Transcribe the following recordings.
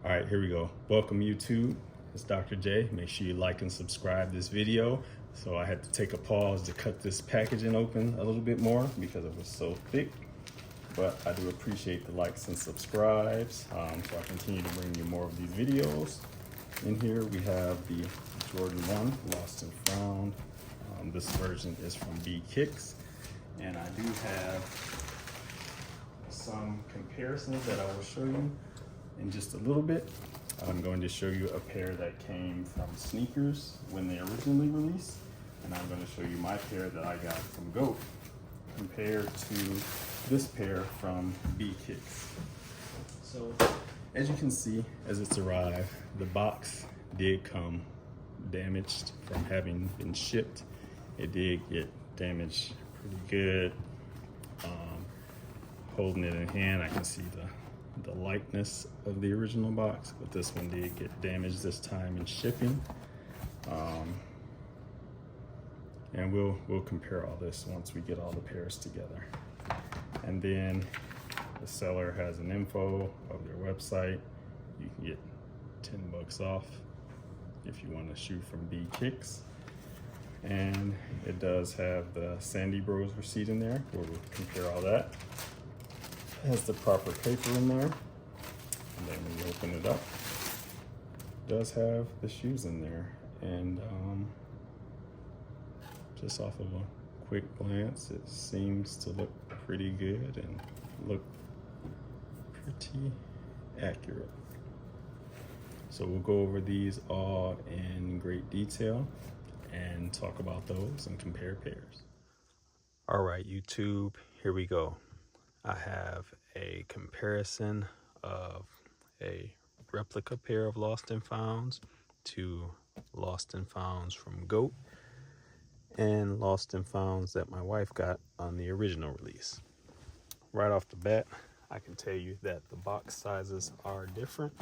All right, here we go. Welcome YouTube. It's Dr. J. Make sure you like and subscribe this video. So I had to take a pause to cut this packaging open a little bit more because it was so thick. But I do appreciate the likes and subscribes. So I continue to bring you more of these videos. In here we have the Jordan 1 Lost and Found. This version is from B Kicks. And I do have some comparisons that I will show you in just a little bit. I'm going to show you a pair that came from Sneakers when they originally released, and I'm going to show you my pair that I got from GOAT compared to this pair from B Kicks. So as you can see, as it's arrived, the box did come damaged from having been shipped. It did get damaged pretty good. Holding it in hand, I can see the lightness of the original box, but this one did get damaged this time in shipping. And we'll compare all this once we get all the pairs together. And then the seller has an info of their website. You can get $10 off if you want to shoe from B Kicks. And it does have the Sandy Bros receipt in there where we'll compare all that. It has the proper paper in there. And then when you open it up, it does have the shoes in there. And just off of a quick glance, it seems to look pretty good and look pretty accurate. So we'll go over these all in great detail and talk about those and compare pairs. All right, YouTube, here we go. I have a comparison of a replica pair of Lost and Founds to Lost and Founds from GOAT and Lost and Founds that my wife got on the original release. Right off the bat, I can tell you that the box sizes are different.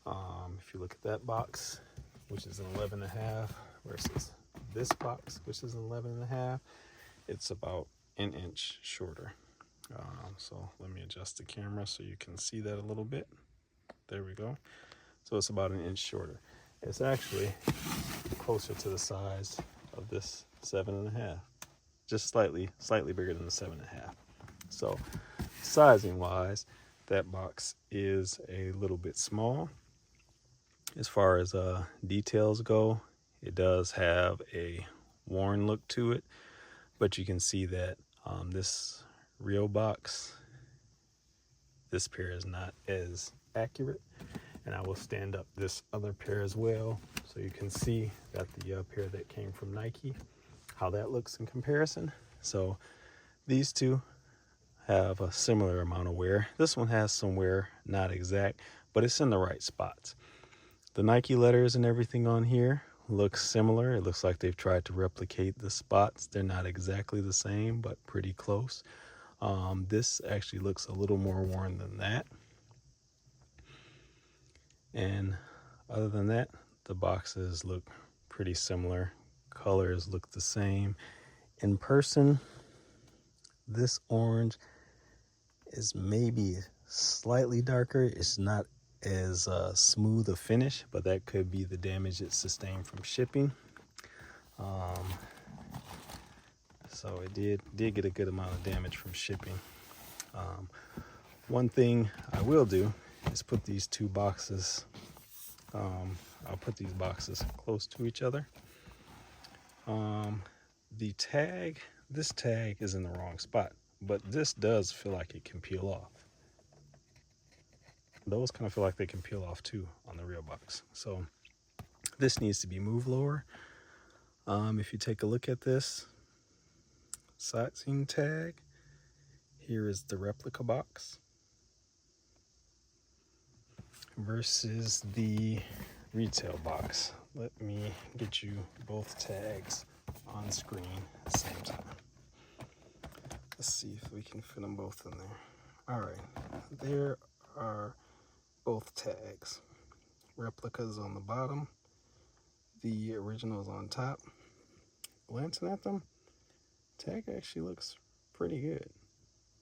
If you look at that box, which is an 11.5 versus this box, which is an 11.5, it's about an inch shorter. So let me adjust the camera so you can see that a little bit. There we go. So it's about an inch shorter. It's actually closer to the size of this 7.5, just slightly bigger than the 7.5. So sizing wise, that box is a little bit small. As far as details go, it does have a worn look to it, but you can see that this real box, this pair is not as accurate. And I will stand up this other pair as well so you can see that the pair that came from Nike, how that looks in comparison. So these two have a similar amount of wear. This one has some wear, not exact, but it's in the right spots. The Nike letters and everything on here looks similar. It looks like they've tried to replicate the spots. They're not exactly the same, but pretty close. This actually looks a little more worn than that. And other than that, the boxes look pretty similar. Colors look the same. In person, this orange is maybe slightly darker. It's not as smooth a finish, but that could be the damage it sustained from shipping. So it did get a good amount of damage from shipping. One thing I will do is put these two boxes, I'll put these boxes close to each other. The tag, this tag is in the wrong spot, but this does feel like it can peel off. Those kind of feel like they can peel off too on the real box. So this needs to be moved lower. If you take a look at this sightseeing tag, here is the replica box versus the retail box. Let me get you both tags on screen at the same time. Let's see if we can fit them both in there. All right, there are both tags. Replicas on the bottom, the originals on top. Glancing at them, tag actually looks pretty good.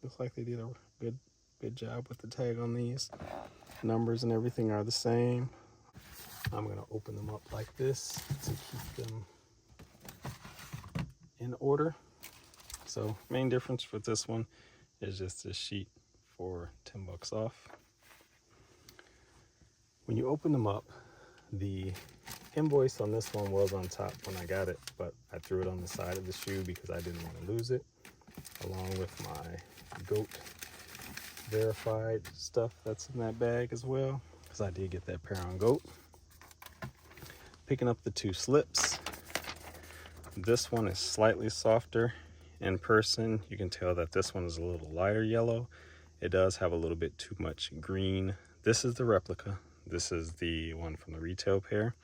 Looks like they did a good Good job with the tag on these. Numbers and everything are the same. I'm going to open them up like this to keep them in order. So main difference with this one is just this sheet for $10 off. When you open them up, the invoice on this one was on top when I got it, but I threw it on the side of the shoe because I didn't want to lose it, along with my GOAT verified stuff that's in that bag as well, because I did get that pair on GOAT. Picking up the 2 slips. This one is slightly softer in person. You can tell that this one is a little lighter yellow. It does have a little bit too much green. This is the replica. This is the one from the retail pair.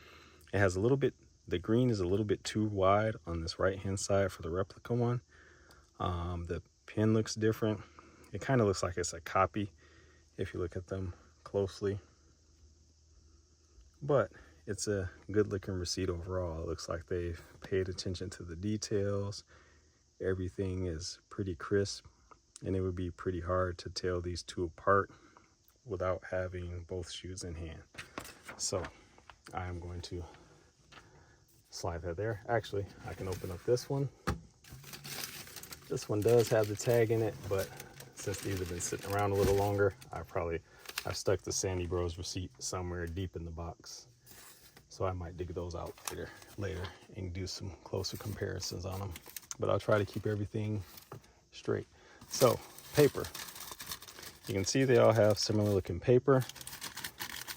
It has a little bit, the green is a little bit too wide on this right hand side for the replica one. The pin looks different. It kind of looks like it's a copy if you look at them closely, but it's a good looking receipt overall. It looks like they've paid attention to the details. Everything is pretty crisp, and it would be pretty hard to tell these two apart without having both shoes in hand. So I am going to slide that there. Actually, I can open up this one. This one does have the tag in it, but since these have been sitting around a little longer, I've stuck the Sandy Bros receipt somewhere deep in the box. So I might dig those out later and do some closer comparisons on them. But I'll try to keep everything straight. So, paper. You can see they all have similar looking paper.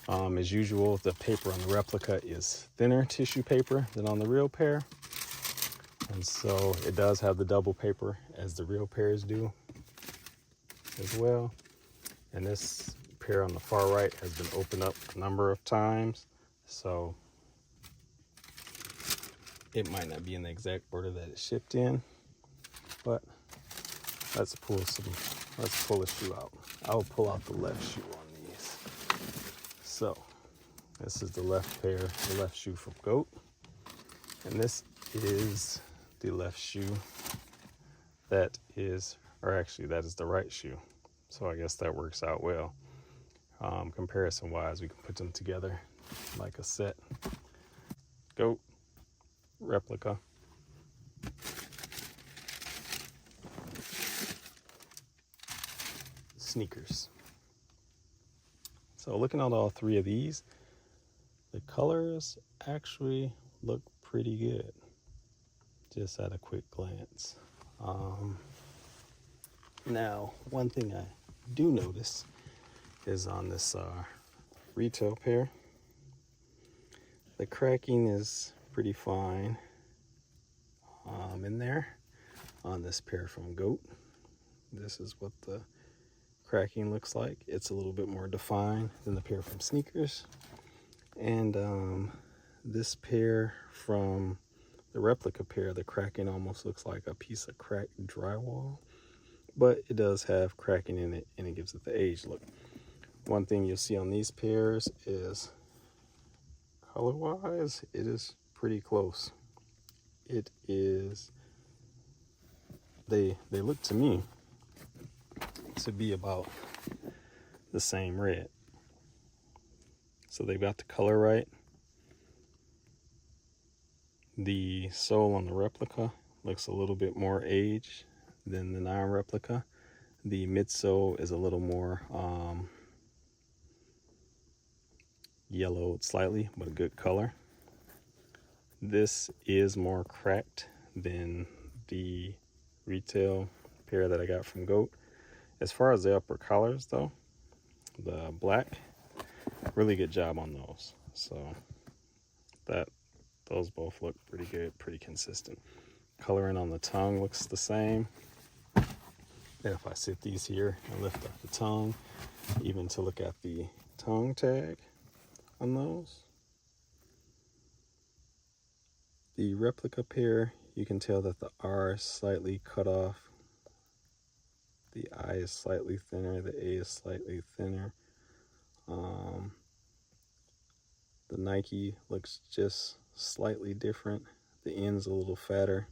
As usual, the paper on the replica is thinner tissue paper than on the real pair. And so it does have the double paper as the real pairs do as well. And this pair on the far right has been opened up a number of times. So it might not be in the exact order that it shipped in, but let's pull a shoe out. I'll pull out the left shoe on these. So this is the left pair, the left shoe from GOAT. And this is the left shoe that is the right shoe. So I guess that works out well. Comparison wise, we can put them together like a set. GOAT, replica. Sneakers. So looking at all 3 of these, the colors actually look pretty good, just at a quick glance. Now, one thing I do notice is on this retail pair, the cracking is pretty fine in there. On this pair from GOAT, this is what the cracking looks like. It's a little bit more defined than the pair from Sneakers. And this pair from the replica pair, the cracking almost looks like a piece of cracked drywall, but it does have cracking in it, and it gives it the age look. One thing you'll see on these pairs is color wise, it is pretty close. It is, they look to me to be about the same red. So they've got the color right. The sole on the replica looks a little bit more aged than the non-replica. The midsole is a little more yellowed slightly, but a good color. This is more cracked than the retail pair that I got from GOAT. As far as the upper collars though, the black, really good job on those. So those both look pretty good, pretty consistent. Coloring on the tongue looks the same. And if I sit these here and lift up the tongue, even to look at the tongue tag on those, the replica pair, you can tell that the R is slightly cut off. The I is slightly thinner, the A is slightly thinner. The Nike looks just slightly different. The end's a little fatter,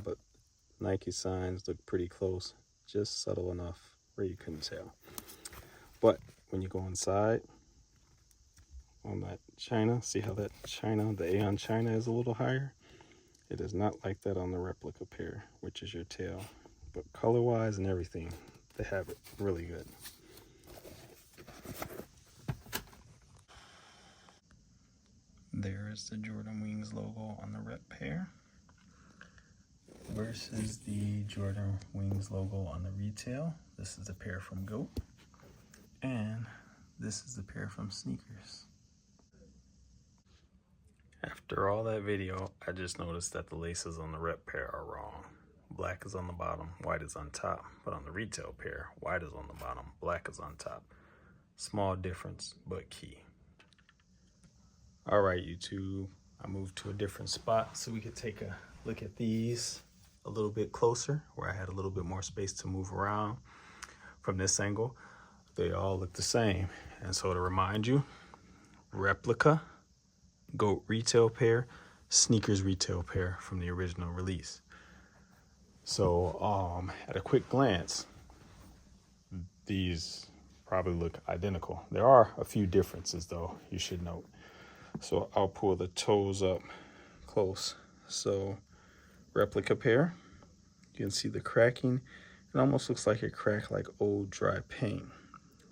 but Nike signs look pretty close, just subtle enough where you couldn't tell. But when you go inside on that china, see how that china, the Aeon china, is a little higher? It is not like that on the replica pair, which is your tail. But color-wise and everything, they have it really good. There is the Jordan Wings logo on the rep pair versus the Jordan Wings logo on the retail. This is the pair from GOAT, and this is the pair from Sneakers. After all that video, I just noticed that the laces on the rep pair are wrong. Black is on the bottom, white is on top, but on the retail pair, white is on the bottom, black is on top. Small difference, but key. All right, YouTube, I moved to a different spot so we could take a look at these a little bit closer, where I had a little bit more space to move around. From this angle, they all look the same. And so to remind you, replica, GOAT retail pair, Sneakers retail pair from the original release. So at a quick glance, these probably look identical. There are a few differences though, you should note. So I'll pull the toes up close. So replica pair, you can see the cracking. It almost looks like it cracked like old dry paint.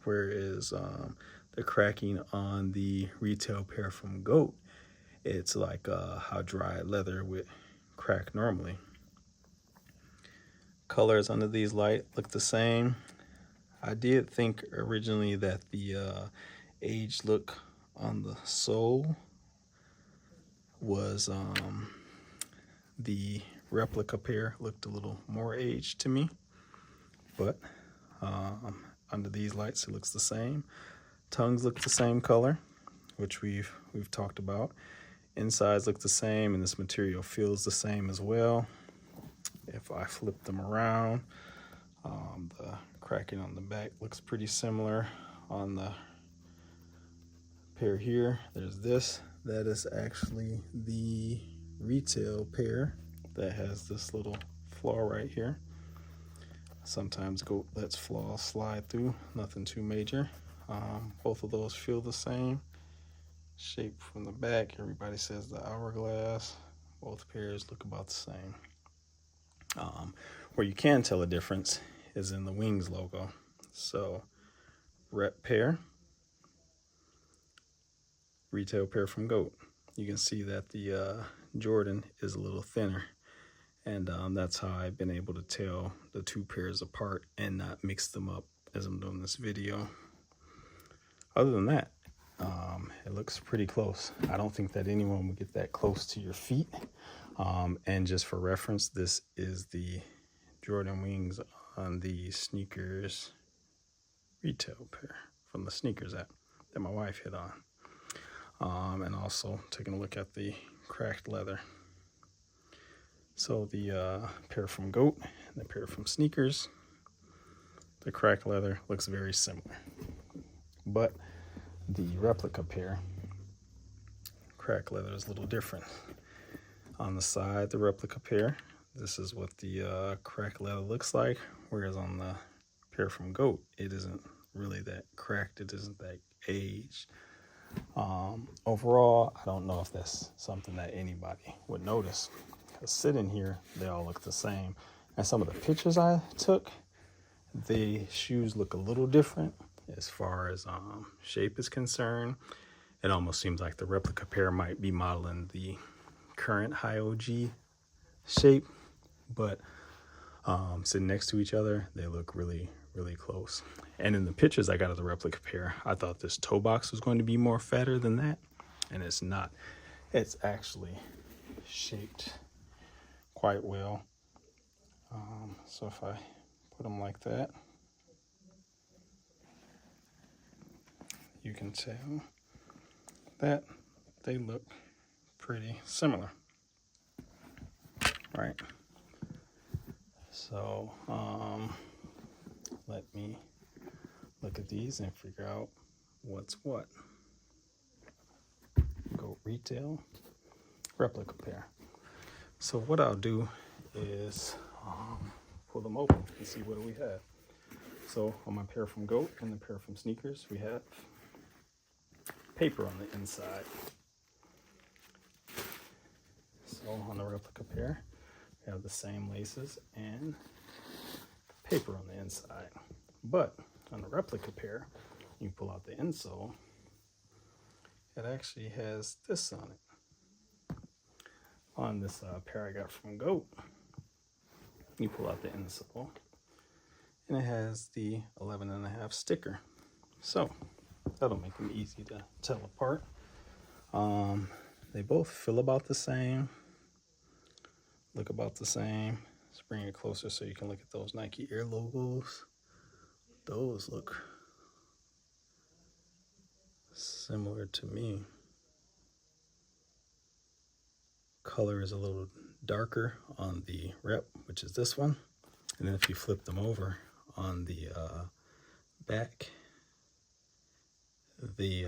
Whereas the cracking on the retail pair from GOAT, it's like how dry leather would crack normally. Colors under these light look the same. I did think originally that the age look on the sole was the replica pair looked a little more aged to me, but under these lights it looks the same. Tongues look the same color, which we've talked about. Insides look the same, and this material feels the same as well. If I flip them around, the cracking on the back looks pretty similar. On the pair here, there's this. That is actually the retail pair that has this little flaw right here. Sometimes GOAT lets flaws slide through, nothing too major. Both of those feel the same. Shape from the back, everybody says the hourglass. Both pairs look about the same. Where you can tell a difference is in the wings logo. So rep pair, retail pair from GOAT. You can see that the Jordan is a little thinner, and that's how I've been able to tell the two pairs apart and not mix them up as I'm doing this video. Other than that, it looks pretty close. I don't think that anyone would get that close to your feet. And just for reference, this is the Jordan Wings on the Sneakers retail pair from the Sneakers app that my wife hit on. And also taking a look at the cracked leather. So the pair from GOAT and the pair from Sneakers, the cracked leather looks very similar. But the replica pair, cracked leather is a little different. On the side, the replica pair, this is what the cracked leather looks like, whereas on the pair from GOAT, it isn't really that cracked, it isn't that aged. Overall, I don't know if that's something that anybody would notice. Because sitting here, they all look the same. And some of the pictures I took, the shoes look a little different as far as shape is concerned. It almost seems like the replica pair might be modeling the current high OG shape, but sitting next to each other, they look really, really close. And in the pictures I got of the replica pair, I thought this toe box was going to be more fatter than that, and it's not. It's actually shaped quite well. So if I put them like that, you can tell that they look pretty similar, right? So let me look at these and figure out what's what. GOAT retail, replica pair. So what I'll do is pull them open and see what do we have. So on my pair from Goat and the pair from Sneakers, we have paper on the inside. So on the replica pair, we have the same laces and paper on the inside. But on the replica pair, you pull out the insole, it actually has this on it. On this pair I got from Goat, you pull out the insole, and it has the 11.5 sticker. So that'll make them easy to tell apart. They both feel about the same, look about the same. Let's bring it closer so you can look at those Nike Air logos. Those look similar to me. Color is a little darker on the rep, which is this one. And then if you flip them over on the back, the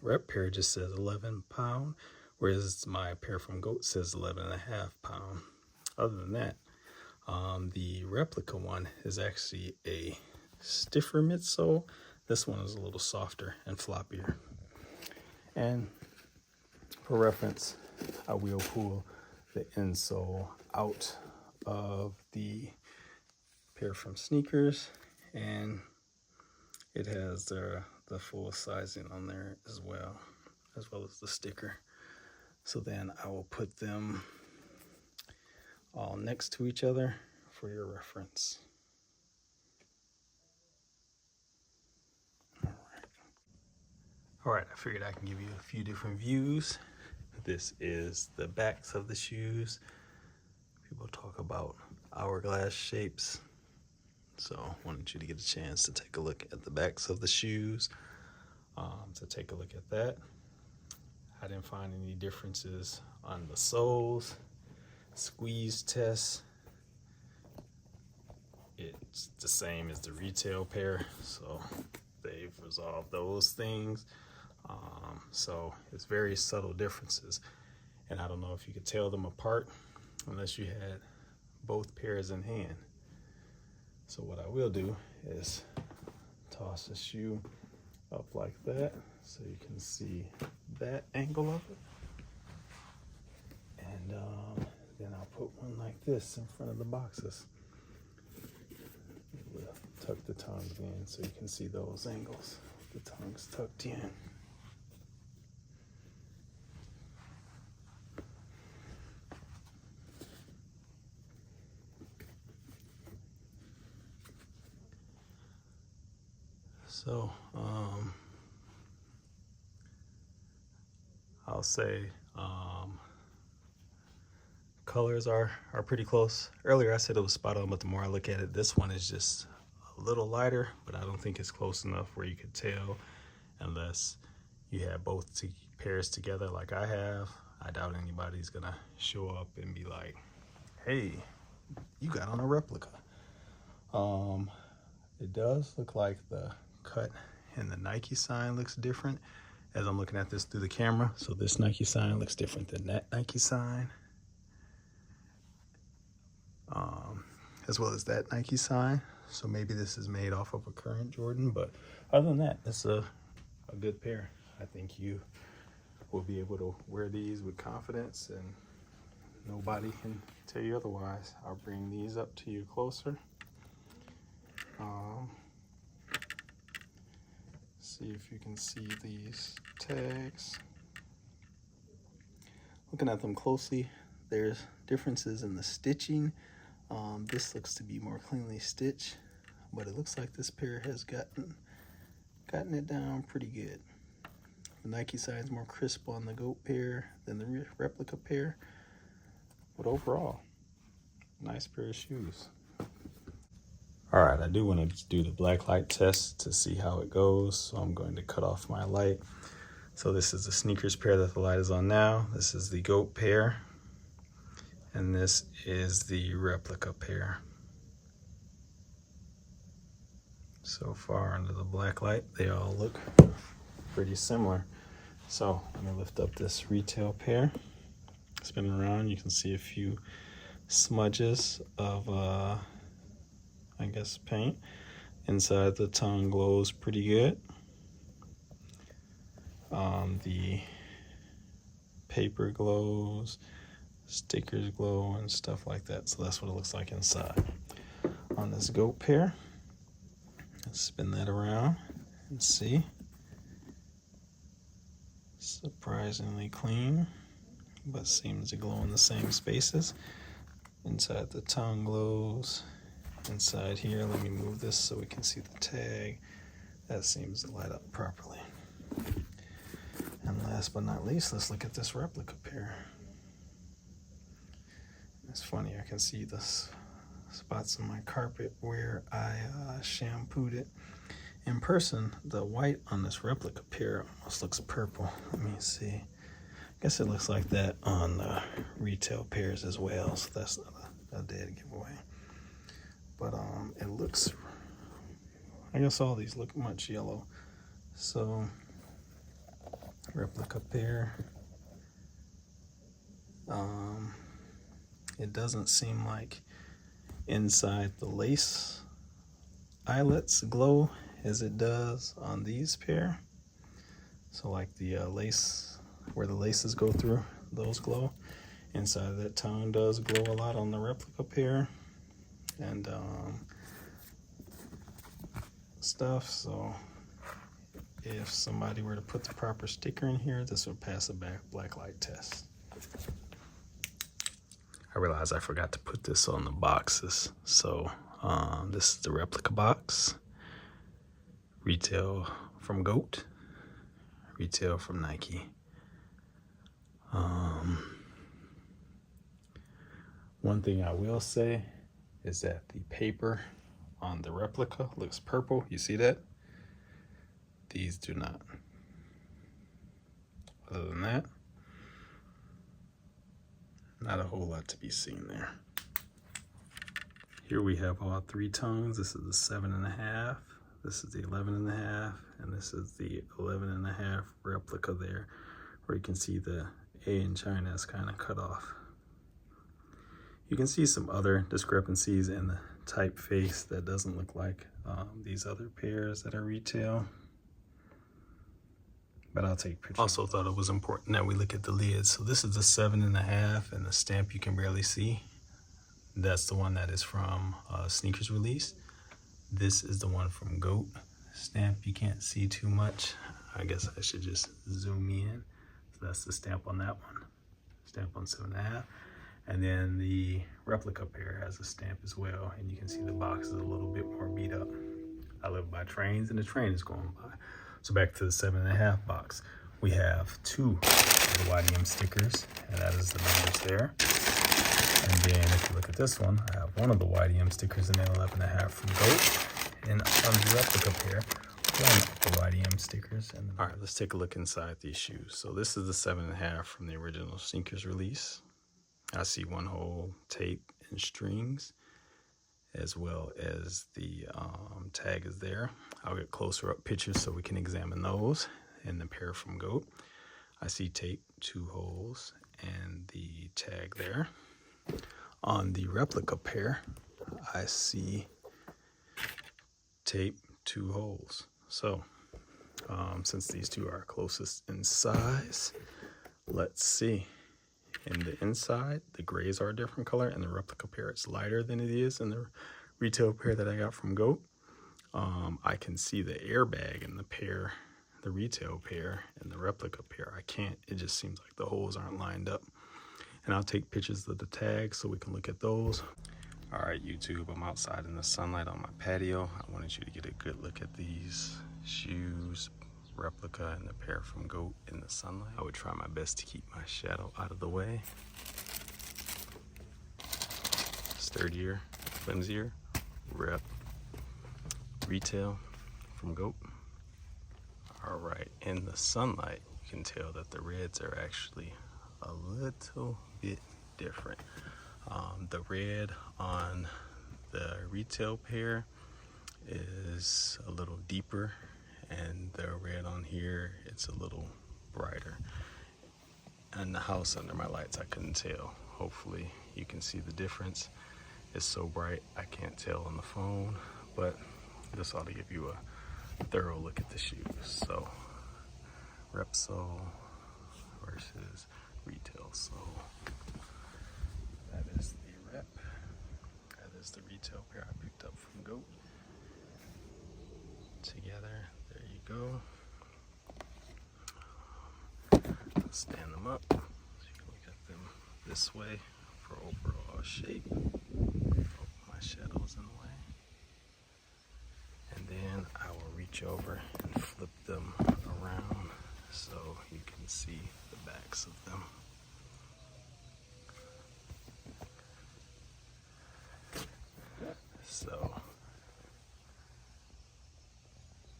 rep pair just says 11 pound, whereas my pair from Goat says 11.5 pound. Other than that, the replica one is actually a stiffer midsole. This one is a little softer and floppier. And for reference, I will pull the insole out of the pair from Sneakers, and it has the full sizing on there as well as the sticker. So then I will put them all next to each other for your reference. All right, I figured I can give you a few different views. This is the backs of the shoes. People talk about hourglass shapes, so I wanted you to get a chance to take a look at the backs of the shoes. So take a look at that. I didn't find any differences on the soles, squeeze test. It's the same as the retail pair, so they've resolved those things. So it's very subtle differences, and I don't know if you could tell them apart unless you had both pairs in hand. So what I will do is toss the shoe up like that so you can see that angle of it, and then I'll put one like this in front of the boxes. We'll tuck the tongues in so you can see those angles. The tongues tucked in. So I'll say colors are pretty close. Earlier I said it was spot on, but the more I look at it, this one is just a little lighter, but I don't think it's close enough where you could tell unless you have both pairs together like I have. I doubt anybody's gonna show up and be like, hey, you got on a replica. It does look like the cut and the Nike sign looks different as I'm looking at this through the camera. So this Nike sign looks different than that Nike sign, as well as that Nike sign. So maybe this is made off of a current Jordan, but other than that, it's a good pair. I think you will be able to wear these with confidence, and nobody can tell you otherwise. I'll bring these up to you closer. See if you can see these tags. Looking at them closely, there's differences in the stitching. This looks to be more cleanly stitched, but it looks like this pair has gotten it down pretty good. The Nike side's more crisp on the Goat pair than the replica pair, but overall, nice pair of shoes. All right, I do want to do the black light test to see how it goes, so I'm going to cut off my light. So this is the Sneakers pair that the light is on now. This is the Goat pair, and this is the replica pair. So far under the black light, they all look pretty similar. So I'm gonna lift up this retail pair, spin it around. You can see a few smudges of I guess paint. Inside the tongue glows pretty good. The paper glows, stickers glow, and stuff like that. So that's what it looks like inside. On this goat pair, let's spin that around and see. Surprisingly clean, but seems to glow in the same spaces. Inside the tongue glows. Inside here, let me move this so we can see the tag. That seems to light up properly. And last but not least, let's look at this replica pair. It's funny, I can see the spots on my carpet where I shampooed it. In person, the white on this replica pair almost looks purple. Let me see. I guess it looks like that on the retail pairs as well, so that's not a dead giveaway. But it looks, I guess all these look much yellow. So, replica pair. It doesn't seem like inside the lace eyelets glow as it does on these pair. So like the lace, where the laces go through, those glow. Inside that tongue does glow a lot on the replica pair and stuff. So if somebody were to put the proper sticker in here, this would pass a black light test. I realized I forgot to put this on the boxes. So this is the replica box. Retail from GOAT, retail from Nike. One thing I will say is that the paper on the replica looks purple. You see that? These do not. Other than that, not a whole lot to be seen there. Here we have all three tongues. This is the 7.5. This is the 11.5, and this is the 11.5 replica there, where you can see the A in China is kind of cut off. You can see some other discrepancies in the typeface that doesn't look like these other pairs that are retail. But I'll take pictures. Also thought it was important that we look at the lid. So this is the 7.5, and the stamp you can barely see. That's the one that is from Sneakers Release. This is the one from GOAT. Stamp you can't see too much. I guess I should just zoom in. So that's the stamp on that one. Stamp on 7.5. And then the replica pair has a stamp as well. And you can see the box is a little bit more beat up. I live by trains and the train is going by. So back to the 7.5 box. We have two of the YDM stickers, and that is the numbers there. And then if you look at this one, I have one of the YDM stickers and then 11.5 from GOAT. And on the replica pair, one of the YDM stickers. And all right, let's take a look inside these shoes. So this is the 7.5 from the original Sneakers Release. I see one hole, tape, and strings, as well as the tag is there. I'll get closer up pictures so we can examine those. And the pair from GOAT, I see tape, 2 holes, and the tag there. On the replica pair, I see tape, 2 holes. So since these two are closest in size, let's see. In the inside, the grays are a different color, and the replica pair, it's lighter than it is in the retail pair that I got from GOAT. I can see the airbag in the pair, the retail pair, and the replica pair. I can't, it just seems like the holes aren't lined up. And I'll take pictures of the tags so we can look at those. All right, YouTube, I'm outside in the sunlight on my patio. I wanted you to get a good look at these shoes, replica, and the pair from GOAT in the sunlight. I would try my best to keep my shadow out of the way. Sturdier, flimsier, rep, retail from GOAT. All right, in the sunlight, you can tell that the reds are actually a little bit different. The red on the retail pair is a little deeper, and the red on here, it's a little brighter. In the house under my lights, I couldn't tell. Hopefully you can see the difference. It's so bright I can't tell on the phone, but this ought to give you a thorough look at the shoes. So rep sole versus retail sole. That is the rep. That is the retail pair I picked up from GOAT. Together, there you go. Stand them up so you can look at them this way for overall shape. Oh, my shadow's in the way. And then I will reach over and flip them around so you can see the backs of them. So,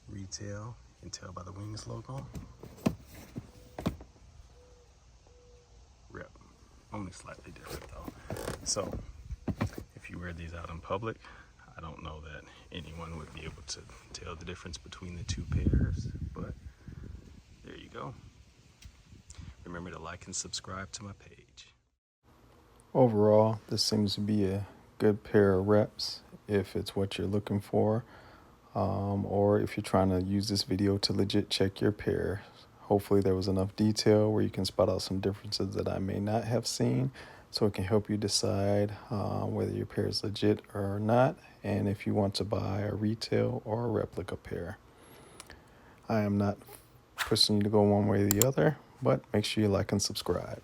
retail, you can tell by the Wings logo. Rep, only slightly different though. So, if you wear these out in public, I don't know that anyone would be able to tell the difference between the two pairs, but there you go. Remember to like and subscribe to my page. Overall, this seems to be a good pair of reps if it's what you're looking for, or if you're trying to use this video to legit check your pair. Hopefully there was enough detail where you can spot out some differences that I may not have seen, so it can help you decide whether your pair is legit or not, and if you want to buy a retail or a replica pair. I am not pushing you to go one way or the other, but make sure you like and subscribe.